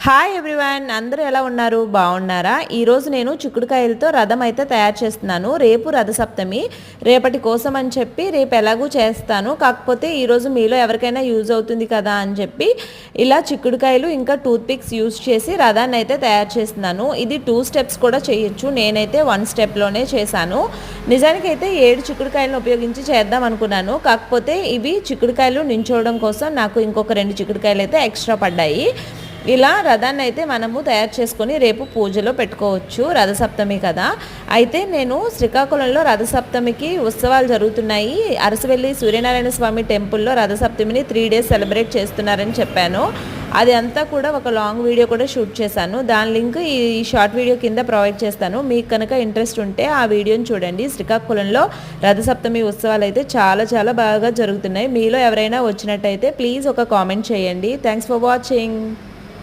Hi everyone, అందరూ ఎలా ఉన్నారు? బాగున్నారా? ఈరోజు నేను చిక్కుడుకాయలతో రథం అయితే తయారు చేస్తున్నాను. రేపు రథసప్తమి, రేపటి కోసం అని చెప్పి రేపు ఎలాగూ చేస్తాను. కాకపోతే ఈరోజు మీలో ఎవరికైనా యూజ్ అవుతుంది కదా అని చెప్పి ఇలా చిక్కుడుకాయలు ఇంకా టూత్ పిక్స్ యూజ్ చేసి రథాన్ని అయితే తయారు చేస్తున్నాను. ఇది 2 స్టెప్స్ కూడా చేయొచ్చు, నేనైతే 1 స్టెప్లోనే చేశాను. నిజానికైతే 7 చిక్కుడుకాయలను ఉపయోగించి చేద్దాం అనుకున్నాను. కాకపోతే ఇవి చిక్కుడుకాయలు నించోవడం కోసం నాకు ఇంకొక 2 చిక్కుడుకాయలు అయితే ఎక్స్ట్రా పడ్డాయి. ఇలా రథాన్ని అయితే మనము తయారు చేసుకొని రేపు పూజలో పెట్టుకోవచ్చు. రథసప్తమి కదా. అయితే నేను శ్రీకాకుళంలో రథసప్తమికి ఉత్సవాలు జరుగుతున్నాయి. అరసవెల్లి సూర్యనారాయణ స్వామి టెంపుల్లో రథసప్తమిని 3 డేస్ సెలబ్రేట్ చేస్తున్నారని చెప్పాను. అది అంతా కూడా ఒక లాంగ్ వీడియో కూడా షూట్ చేశాను. దాని లింక్ ఈ షార్ట్ వీడియో కింద ప్రొవైడ్ చేస్తాను. మీకు కనుక ఇంట్రెస్ట్ ఉంటే ఆ వీడియోని చూడండి. శ్రీకాకుళంలో రథసప్తమి ఉత్సవాలు అయితే చాలా బాగా జరుగుతున్నాయి. మీలో ఎవరైనా వచ్చినట్టయితే ప్లీజ్ ఒక కామెంట్ చేయండి. Thanks for watching.